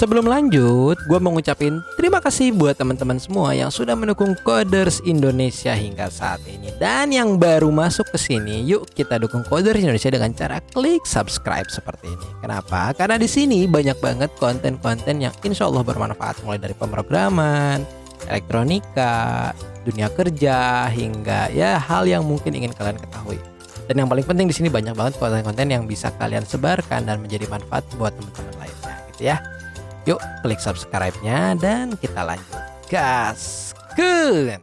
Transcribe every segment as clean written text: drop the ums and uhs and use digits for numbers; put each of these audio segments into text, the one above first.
Sebelum lanjut, gue mau ngucapin terima kasih buat teman-teman semua yang sudah mendukung Coders Indonesia hingga saat ini. Dan yang baru masuk ke sini, yuk kita dukung Coders Indonesia dengan cara klik subscribe seperti ini. Kenapa? Karena di sini banyak banget konten-konten yang insya Allah bermanfaat, mulai dari pemrograman, elektronika, dunia kerja, hingga ya hal yang mungkin ingin kalian ketahui. Dan yang paling penting di sini banyak banget konten-konten yang bisa kalian sebarkan dan menjadi manfaat buat teman-teman lainnya, gitu ya. Yuk klik subscribe-nya dan kita lanjut. Gaskeun.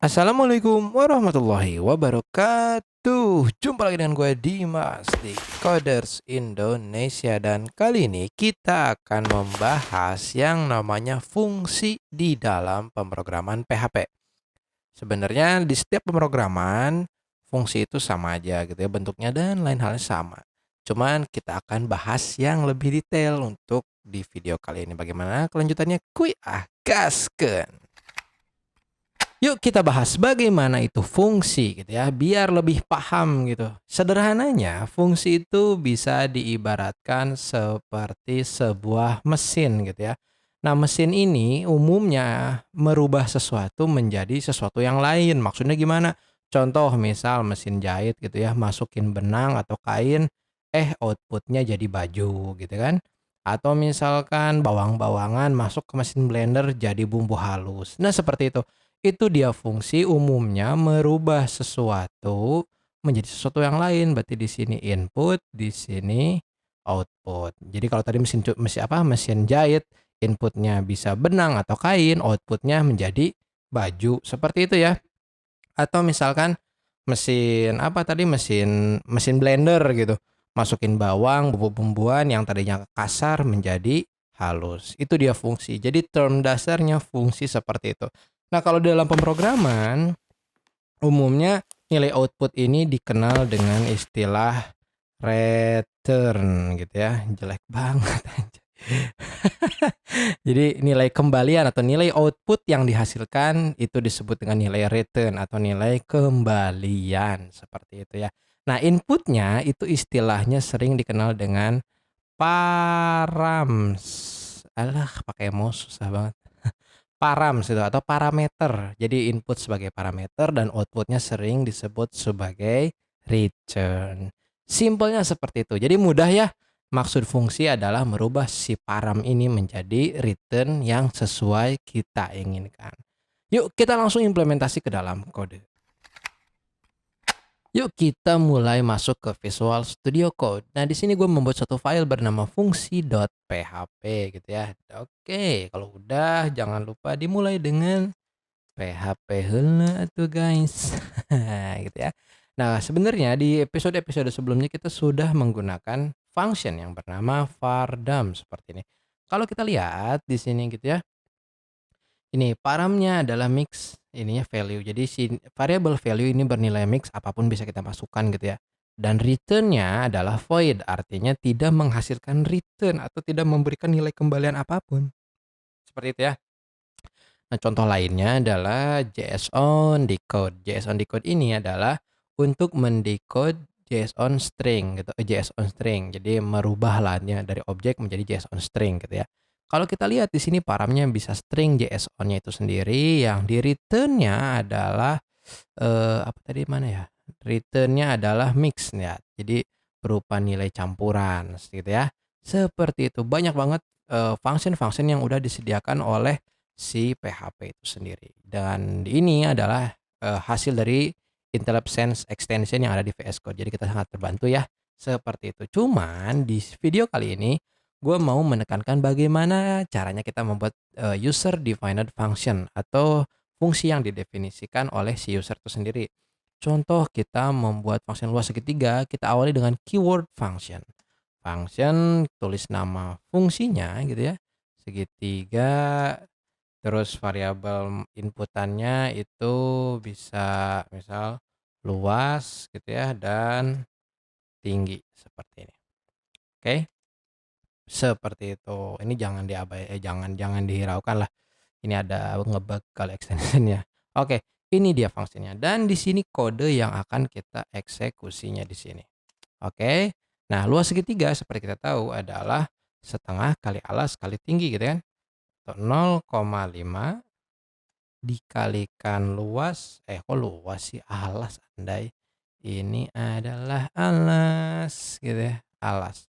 Assalamualaikum warahmatullahi wabarakatuh. Jumpa lagi dengan gue Dimas di Coders Indonesia. Dan kali ini kita akan membahas yang namanya fungsi di dalam pemrograman PHP. Sebenarnya di setiap pemrograman fungsi itu sama aja gitu ya, bentuknya dan lain halnya sama. Cuman kita akan bahas yang lebih detail untuk di video kali ini. Bagaimana kelanjutannya? Kuy gaskeun. Yuk kita bahas bagaimana itu fungsi gitu ya, biar lebih paham gitu. Sederhananya, fungsi itu bisa diibaratkan seperti sebuah mesin gitu ya. Nah, mesin ini umumnya merubah sesuatu menjadi sesuatu yang lain. Maksudnya gimana? Contoh misal mesin jahit gitu ya, masukin benang atau kain, outputnya jadi baju gitu kan. Atau misalkan bawang-bawangan masuk ke mesin blender jadi bumbu halus. Nah, seperti itu. Itu dia fungsi umumnya merubah sesuatu menjadi sesuatu yang lain. Berarti di sini input, di sini output. Jadi kalau tadi mesin jahit, inputnya bisa benang atau kain, outputnya menjadi baju. Seperti itu ya. Atau misalkan mesin blender gitu. Masukin bawang, bumbu-bumbuan yang tadinya kasar menjadi halus. Itu dia fungsi. Jadi term dasarnya fungsi seperti itu. Nah, kalau dalam pemrograman, umumnya nilai output ini dikenal dengan istilah return gitu ya. Jelek banget. Jadi nilai kembalian atau nilai output yang dihasilkan itu disebut dengan nilai return atau nilai kembalian. Seperti itu ya. Nah, inputnya itu istilahnya sering dikenal dengan params. Alah, pakai mouse susah banget. Params itu atau parameter. Jadi input sebagai parameter dan outputnya sering disebut sebagai return. Simpelnya seperti itu. Jadi mudah ya. Maksud fungsi adalah merubah si param ini menjadi return yang sesuai kita inginkan. Yuk kita langsung implementasi ke dalam kode. Yuk kita mulai masuk ke Visual Studio Code. Nah, di sini gue membuat satu file bernama fungsi.php gitu ya. Oke, kalau udah jangan lupa dimulai dengan PHP heula tuh guys. Gitu ya. Nah, sebenarnya di episode-episode sebelumnya kita sudah menggunakan function yang bernama var_dum seperti ini. Kalau kita lihat di sini gitu ya. Ini paramnya adalah mix ininya value. Jadi si variable value ini bernilai mix, apapun bisa kita masukkan gitu ya. Dan return-nya adalah void, artinya tidak menghasilkan return atau tidak memberikan nilai kembalian apapun. Seperti itu ya. Nah, contoh lainnya adalah JSON decode. JSON decode ini adalah untuk mendecode JSON string gitu, JSON string. Jadi merubah lahannya dari objek menjadi JSON string gitu ya. Kalau kita lihat di sini paramnya bisa string JSON-nya itu sendiri, yang di return-nya adalah apa tadi mana ya? Return-nya adalah mix ya. Jadi berupa nilai campuran gitu ya. Seperti itu. Banyak banget function-function yang udah disediakan oleh si PHP itu sendiri. Dan ini adalah hasil dari IntelliSense extension yang ada di VS Code. Jadi kita sangat terbantu ya. Seperti itu. Cuman di video kali ini gue mau menekankan bagaimana caranya kita membuat user defined function atau fungsi yang didefinisikan oleh si user itu sendiri. Contoh kita membuat function luas segitiga, kita awali dengan keyword function. Function tulis nama fungsinya gitu ya. Segitiga, terus variabel inputannya itu bisa misal luas gitu ya dan tinggi seperti ini. Oke. Seperti itu. Ini jangan dihiraukan lah. Ini ada ngebug kalau extensionnya. Oke, ini dia fungsinya. Dan di sini kode yang akan kita eksekusinya di sini. Oke. Nah, luas segitiga seperti kita tahu adalah setengah kali alas kali tinggi gitu kan. 0,5 dikalikan luas, kok luas sih, alas andai. Ini adalah alas gitu ya, alas.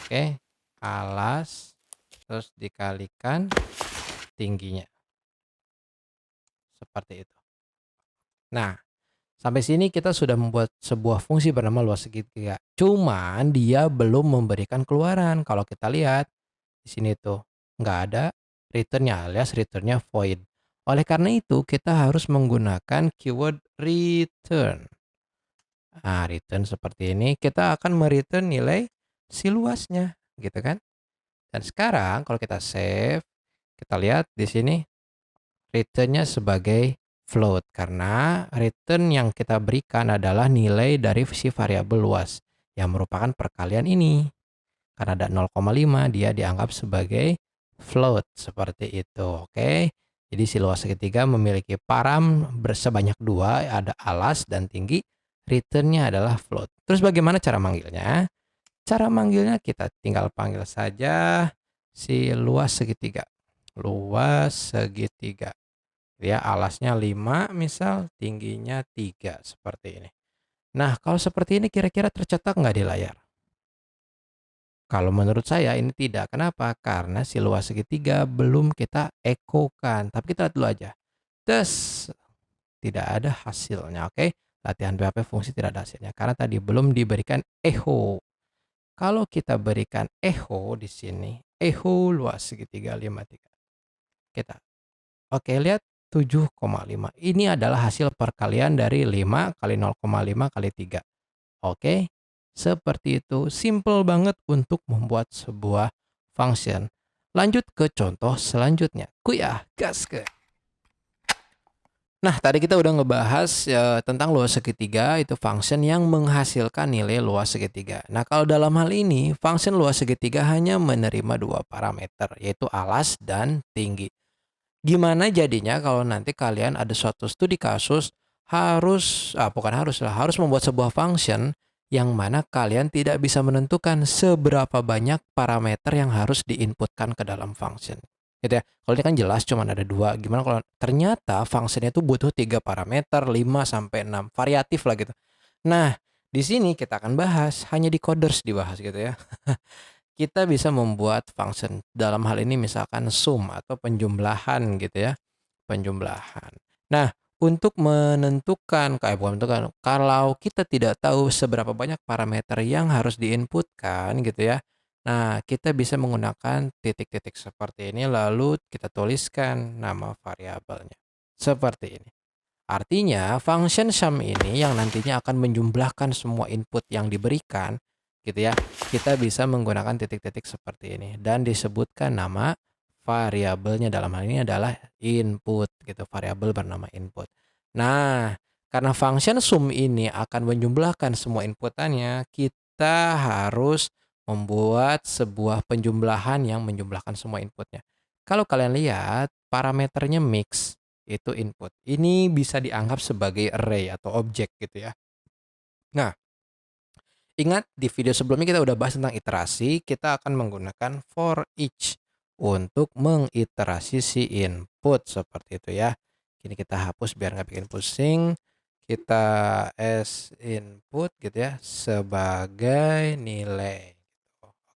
Oke, alas terus dikalikan tingginya, seperti itu. Nah, sampai sini kita sudah membuat sebuah fungsi bernama luas segitiga. Cuman dia belum memberikan keluaran. Kalau kita lihat di sini tuh nggak ada return-nya alias return-nya void. Oleh karena itu kita harus menggunakan keyword return. Nah, return seperti ini kita akan mereturn nilai si luasnya, gitu kan? Dan sekarang kalau kita save, kita lihat di sini return-nya sebagai float karena return yang kita berikan adalah nilai dari si variabel luas yang merupakan perkalian ini. Karena ada 0,5 dia dianggap sebagai float seperti itu. Oke. Jadi si luas segitiga memiliki param sebanyak 2, ada alas dan tinggi. Return-nya adalah float. Terus bagaimana cara manggilnya? Cara manggilnya kita tinggal panggil saja si luas segitiga. Luas segitiga. Ya, alasnya 5 misal, tingginya 3 seperti ini. Nah, kalau seperti ini kira-kira tercetak nggak di layar? Kalau menurut saya ini tidak. Kenapa? Karena si luas segitiga belum kita ekokan. Tapi kita lihat dulu aja. Tes, tidak ada hasilnya. Oke, latihan PHP fungsi tidak ada hasilnya. Karena tadi belum diberikan echo. Kalau kita berikan echo di sini, echo luas segitiga 53. Kita. Oke, lihat 7,5. Ini adalah hasil perkalian dari 5 kali 0,5 kali 3. Oke, seperti itu. Simple banget untuk membuat sebuah function. Lanjut ke contoh selanjutnya. Kuya, gas ke. Nah, tadi kita udah ngebahas tentang luas segitiga, itu function yang menghasilkan nilai luas segitiga. Nah, kalau dalam hal ini, function luas segitiga hanya menerima 2 parameter, yaitu alas dan tinggi. Gimana jadinya kalau nanti kalian ada suatu studi kasus bukan harus lah, harus membuat sebuah function yang mana kalian tidak bisa menentukan seberapa banyak parameter yang harus diinputkan ke dalam function. Gitu ya. Kalau ini kan jelas cuma ada 2. Gimana kalau ternyata functionnya itu butuh 3 parameter, 5 sampai 6, variatif lah gitu. Nah, di sini kita akan bahas, hanya di coders dibahas gitu ya. Kita bisa membuat function dalam hal ini misalkan sum atau penjumlahan gitu ya, penjumlahan. Nah, untuk menentukan bukan menentukan, kalau kita tidak tahu seberapa banyak parameter yang harus diinputkan gitu ya. Nah, kita bisa menggunakan titik-titik seperti ini lalu kita tuliskan nama variabelnya. Seperti ini. Artinya, function sum ini yang nantinya akan menjumlahkan semua input yang diberikan, gitu ya. Kita bisa menggunakan titik-titik seperti ini dan disebutkan nama variabelnya dalam hal ini adalah input gitu, variabel bernama input. Nah, karena function sum ini akan menjumlahkan semua inputannya, kita harus membuat sebuah penjumlahan yang menjumlahkan semua inputnya. Kalau kalian lihat, parameternya mix itu input. Ini bisa dianggap sebagai array atau objek gitu ya. Nah, ingat di video sebelumnya kita udah bahas tentang iterasi, kita akan menggunakan for each untuk mengiterasi si input seperti itu ya. Ini kita hapus biar nggak bikin pusing. Kita as input gitu ya sebagai nilai.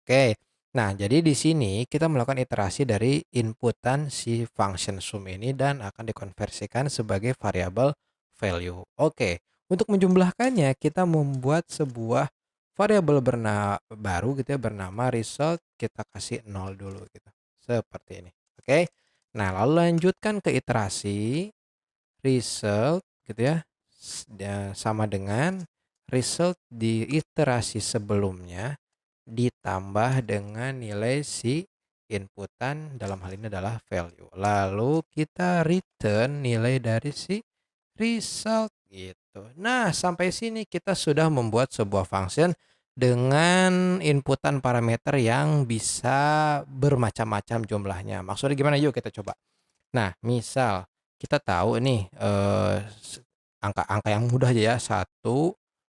Oke. Nah, jadi di sini kita melakukan iterasi dari inputan si function sum ini dan akan dikonversikan sebagai variabel value. Oke. Untuk menjumlahkannya kita membuat sebuah variabel baru gitu ya bernama result, kita kasih 0 dulu gitu. Seperti ini. Oke. Nah, lalu lanjutkan ke iterasi result gitu ya. Sama dengan result di iterasi sebelumnya ditambah dengan nilai si inputan dalam hal ini adalah value. Lalu kita return nilai dari si result gitu. Nah, sampai sini kita sudah membuat sebuah function dengan inputan parameter yang bisa bermacam-macam jumlahnya. Maksudnya gimana? Yuk kita coba. Nah, misal kita tahu nih angka-angka yang mudah aja ya, 1,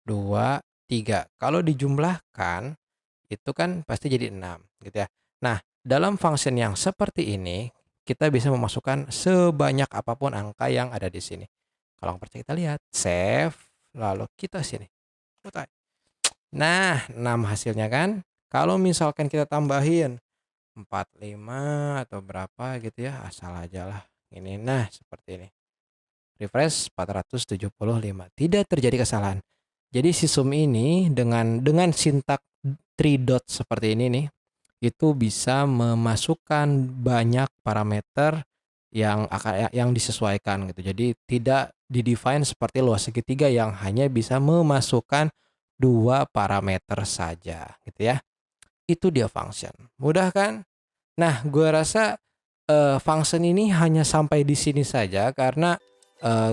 2, 3. Kalau dijumlahkan itu kan pasti jadi 6 gitu ya. Nah, dalam function yang seperti ini, kita bisa memasukkan sebanyak apapun angka yang ada di sini. Kalau nggak percaya kita lihat, save, lalu kita sini, putar. Nah, 6 hasilnya kan. Kalau misalkan kita tambahin 45 atau berapa gitu ya, asal aja lah. Ini, nah seperti ini. Refresh 475. Tidak terjadi kesalahan. Jadi si sum ini dengan sintak 3 dot seperti ini nih, itu bisa memasukkan banyak parameter yang disesuaikan gitu. Jadi tidak di-define seperti luas segitiga yang hanya bisa memasukkan 2 parameter saja gitu ya. Itu dia function. Mudah kan? Nah, gue rasa function ini hanya sampai di sini saja karena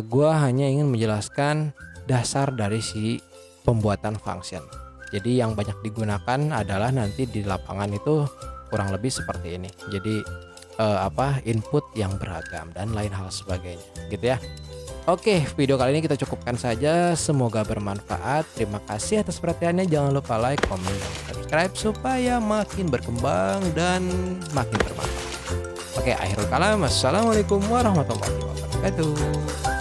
gue hanya ingin menjelaskan dasar dari si pembuatan function. Jadi yang banyak digunakan adalah nanti di lapangan itu kurang lebih seperti ini. Jadi input yang beragam dan lain hal sebagainya, gitu ya. Oke, video kali ini kita cukupkan saja. Semoga bermanfaat. Terima kasih atas perhatiannya. Jangan lupa like, komen, dan subscribe supaya makin berkembang dan makin bermanfaat. Oke, akhirul kalam. Assalamualaikum warahmatullahi wabarakatuh.